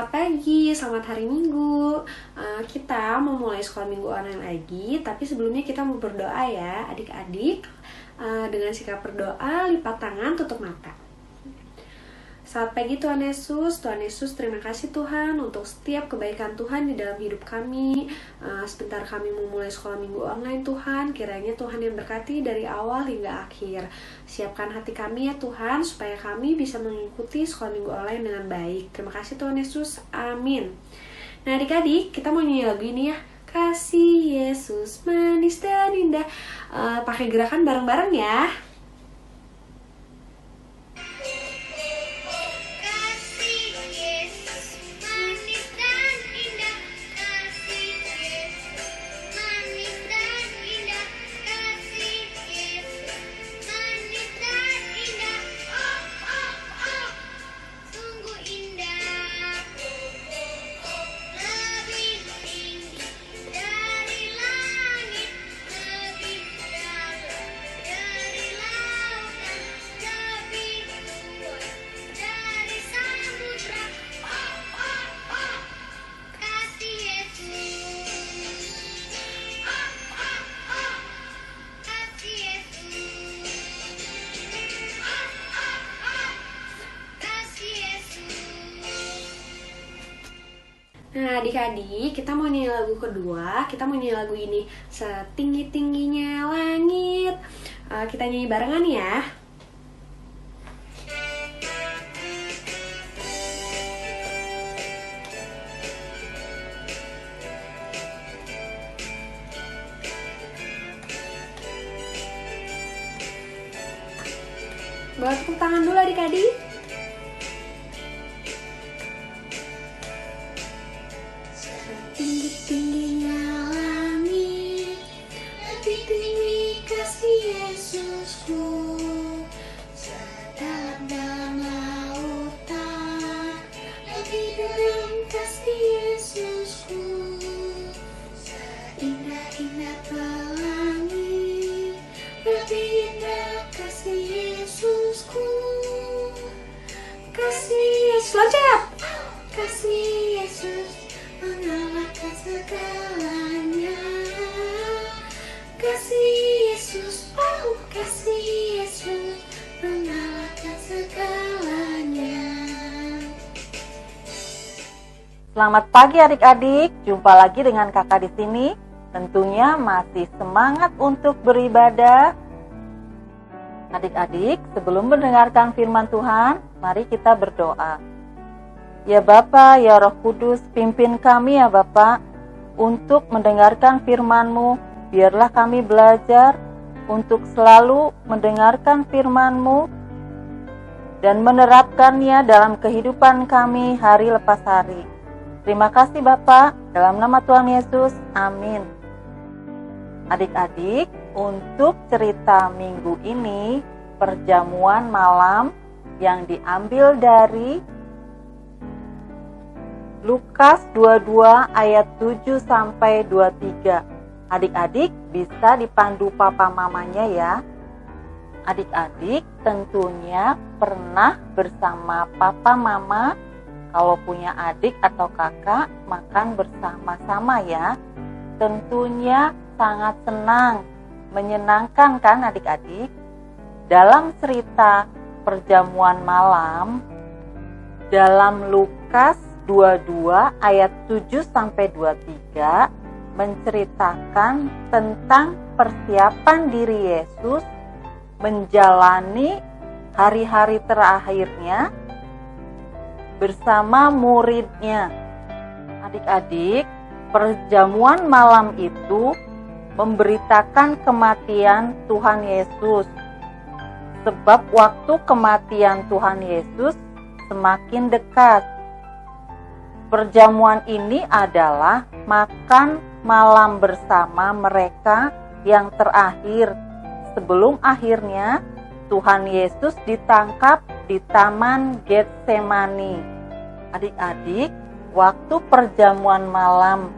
Selamat pagi, selamat hari Minggu. Kita mau mulai sekolah minggu online lagi, tapi sebelumnya kita mau berdoa ya, adik-adik. Dengan sikap berdoa, lipat tangan, tutup mata. Selamat pagi Tuhan Yesus, terima kasih Tuhan untuk setiap kebaikan Tuhan di dalam hidup kami. Sebentar kami memulai sekolah minggu online Tuhan, kiranya Tuhan yang berkati dari awal hingga akhir. Siapkan hati kami ya Tuhan, supaya kami bisa mengikuti sekolah minggu online dengan baik. Terima kasih Tuhan Yesus, amin. Nah adik-adik, kita mau nyanyi lagu ini ya. Kasih Yesus manis dan indah. Pakai gerakan bareng-bareng ya. Nah adik-adik, kita mau nyanyi lagu kedua. Kita mau nyanyi lagu ini Setinggi-tingginya langit. Kita nyanyi barengan ya. Bawa tepuk tangan dulu adik-adik. Tinggi-tingginya langit, lebih tinggi kasih Yesusku. Sedalam lautan, lebih dalam kasih Yesusku. Seindah-indah pelangi, lebih indah kasih Yesusku. Kasih Yesus, loncat! Kasih Yesus mengalahkan segalanya. Kasih Yesus, oh kasih Yesus mengalahkan segalanya. Selamat pagi adik-adik, jumpa lagi dengan kakak di sini. Tentunya masih semangat untuk beribadah. Adik-adik, sebelum mendengarkan firman Tuhan, mari kita berdoa. Ya Bapa, ya Roh Kudus, pimpin kami ya Bapa untuk mendengarkan firman-Mu. Biarlah kami belajar untuk selalu mendengarkan firman-Mu dan menerapkannya dalam kehidupan kami hari lepas hari. Terima kasih Bapa, dalam nama Tuhan Yesus, amin. Adik-adik, untuk cerita minggu ini, perjamuan malam yang diambil dari Lukas 22 ayat 7 sampai 23. Adik-adik bisa dipandu papa mamanya ya. Adik-adik tentunya pernah bersama papa mama. Kalau punya adik atau kakak, makan bersama-sama ya. Tentunya sangat senang, menyenangkan kan adik-adik? Dalam cerita perjamuan malam, dalam Lukas 22 ayat 7 sampai 23 menceritakan tentang persiapan diri Yesus menjalani hari-hari terakhirnya bersama muridnya. Adik-adik, perjamuan malam itu memberitakan kematian Tuhan Yesus. Sebab waktu kematian Tuhan Yesus semakin dekat. Perjamuan ini adalah makan malam bersama mereka yang terakhir sebelum akhirnya Tuhan Yesus ditangkap di Taman Getsemani. Adik-adik, waktu perjamuan malam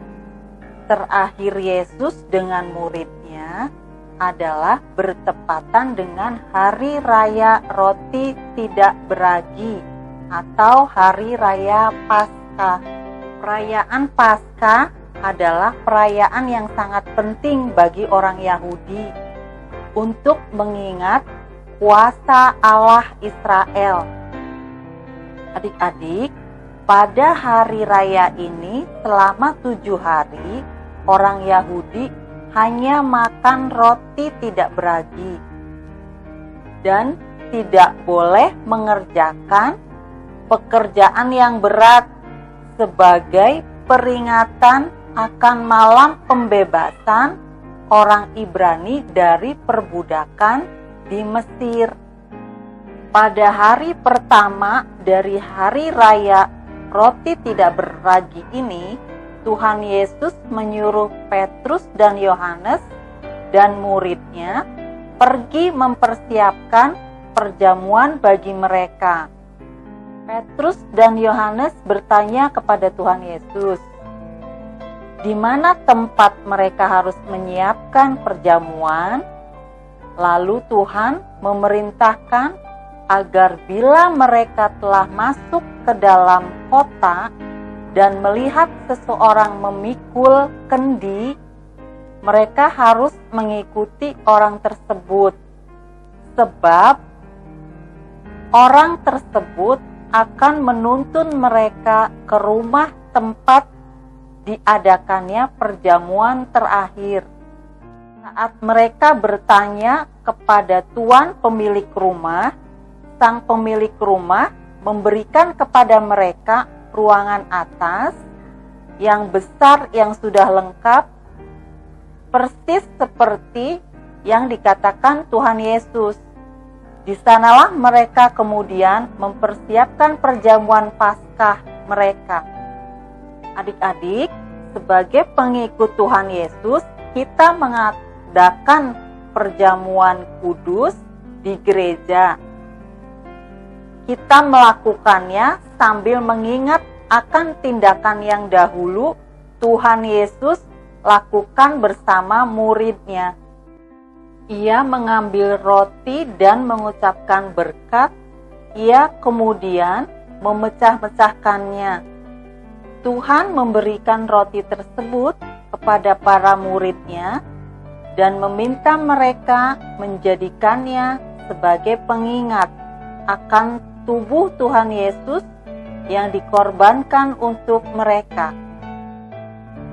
terakhir Yesus dengan muridnya adalah bertepatan dengan Hari Raya Roti Tidak Beragi atau Hari Raya Paskah. Paskah. Perayaan Paskah adalah perayaan yang sangat penting bagi orang Yahudi untuk mengingat kuasa Allah Israel. Adik-adik, pada hari raya ini selama 7 hari, orang Yahudi hanya makan roti tidak beragi dan tidak boleh mengerjakan pekerjaan yang berat sebagai peringatan akan malam pembebasan orang Ibrani dari perbudakan di Mesir. Pada hari pertama dari hari raya roti tidak beragi ini, Tuhan Yesus menyuruh Petrus dan Yohanes dan muridnya pergi mempersiapkan perjamuan bagi mereka. Petrus dan Yohanes bertanya kepada Tuhan Yesus, di mana tempat mereka harus menyiapkan perjamuan? Lalu Tuhan memerintahkan agar bila mereka telah masuk ke dalam kota dan melihat seseorang memikul kendi, mereka harus mengikuti orang tersebut, sebab orang tersebut akan menuntun mereka ke rumah tempat diadakannya perjamuan terakhir. Saat mereka bertanya kepada tuan pemilik rumah, sang pemilik rumah memberikan kepada mereka ruangan atas yang besar yang sudah lengkap, persis seperti yang dikatakan Tuhan Yesus. Di sanalah mereka kemudian mempersiapkan perjamuan Paskah mereka. Adik-adik, sebagai pengikut Tuhan Yesus, kita mengadakan perjamuan kudus di gereja. Kita melakukannya sambil mengingat akan tindakan yang dahulu Tuhan Yesus lakukan bersama muridnya. Ia mengambil roti dan mengucapkan berkat. Ia kemudian memecah-mecahkannya. Tuhan memberikan roti tersebut kepada para muridnya dan meminta mereka menjadikannya sebagai pengingat akan tubuh Tuhan Yesus yang dikorbankan untuk mereka.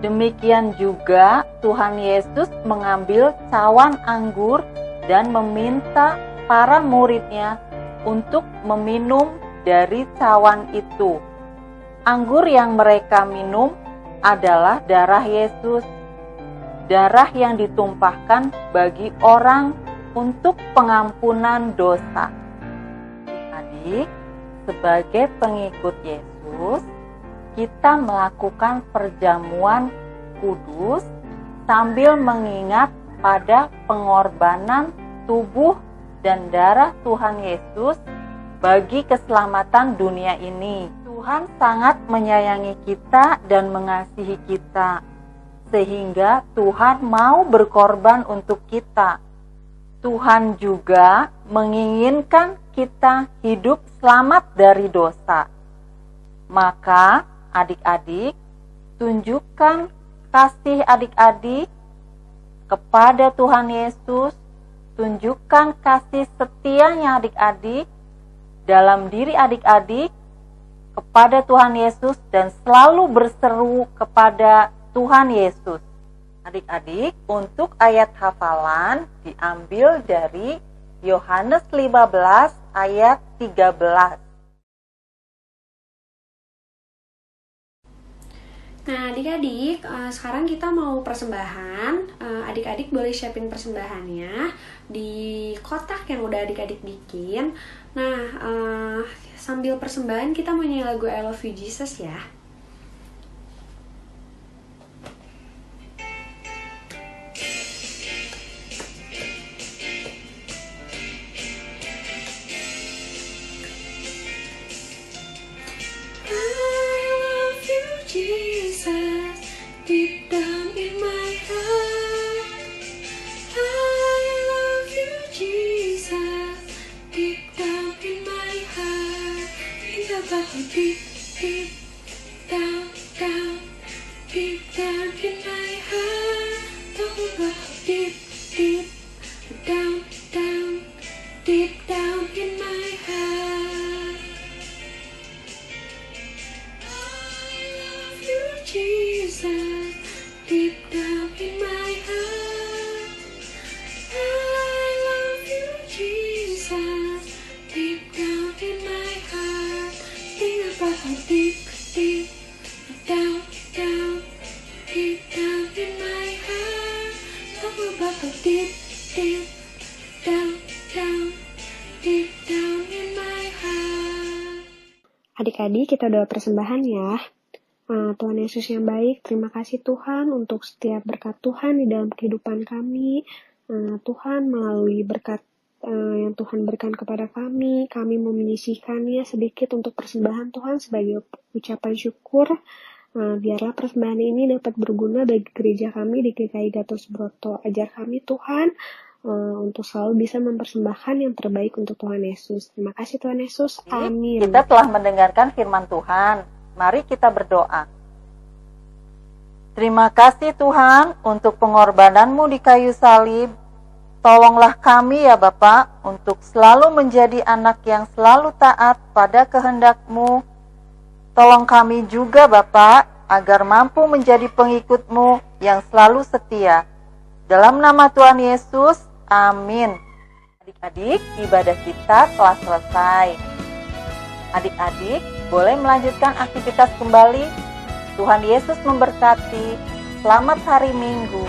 Demikian juga Tuhan Yesus mengambil cawan anggur dan meminta para muridnya untuk meminum dari cawan itu. Anggur yang mereka minum adalah darah Yesus, darah yang ditumpahkan bagi orang untuk pengampunan dosa. Adik, sebagai pengikut Yesus, kita melakukan perjamuan kudus sambil mengingat pada pengorbanan tubuh dan darah Tuhan Yesus bagi keselamatan dunia ini. Tuhan sangat menyayangi kita dan mengasihi kita, sehingga Tuhan mau berkorban untuk kita. Tuhan juga menginginkan kita hidup selamat dari dosa. Maka adik-adik, tunjukkan kasih adik-adik kepada Tuhan Yesus, tunjukkan kasih setianya adik-adik dalam diri adik-adik kepada Tuhan Yesus dan selalu berseru kepada Tuhan Yesus. Adik-adik, untuk ayat hafalan diambil dari Yohanes 15 ayat 13. Nah adik-adik, sekarang kita mau persembahan. Adik-adik boleh siapin persembahannya di kotak yang udah adik-adik bikin. Nah sambil persembahan kita mau nyanyi lagu I Love You Jesus ya. Deep down in my heart, I love you, Jesus. Deep down in my heart, in the bottom, deep, deep, Jesus, deep down in my heart. I love you, Jesus, deep down in my heart. Think about how deep, deep, down, down, deep down in my heart. Talk about how deep, deep, down, down, deep down in my heart. Adik-adik, kita doa persembahan ya. Tuhan Yesus yang baik, terima kasih Tuhan untuk setiap berkat Tuhan di dalam kehidupan kami. Tuhan melalui berkat yang Tuhan berikan kepada kami mau menyisihkannya sedikit untuk persembahan Tuhan sebagai ucapan syukur. Biarlah persembahan ini dapat berguna bagi gereja kami di GKI Gatot Subroto. Ajar kami Tuhan untuk selalu bisa mempersembahkan yang terbaik untuk Tuhan Yesus. Terima kasih Tuhan Yesus. Amin. Kita telah mendengarkan firman Tuhan. Mari kita berdoa. Terima kasih Tuhan untuk pengorbanan-Mu di kayu salib. Tolonglah kami ya Bapa untuk selalu menjadi anak yang selalu taat pada kehendak-Mu. Tolong kami juga Bapa agar mampu menjadi pengikut-Mu yang selalu setia. Dalam nama Tuhan Yesus, amin. Adik-adik, ibadah kita telah selesai. Adik-adik, boleh melanjutkan aktivitas kembali. Tuhan Yesus memberkati. Selamat hari Minggu.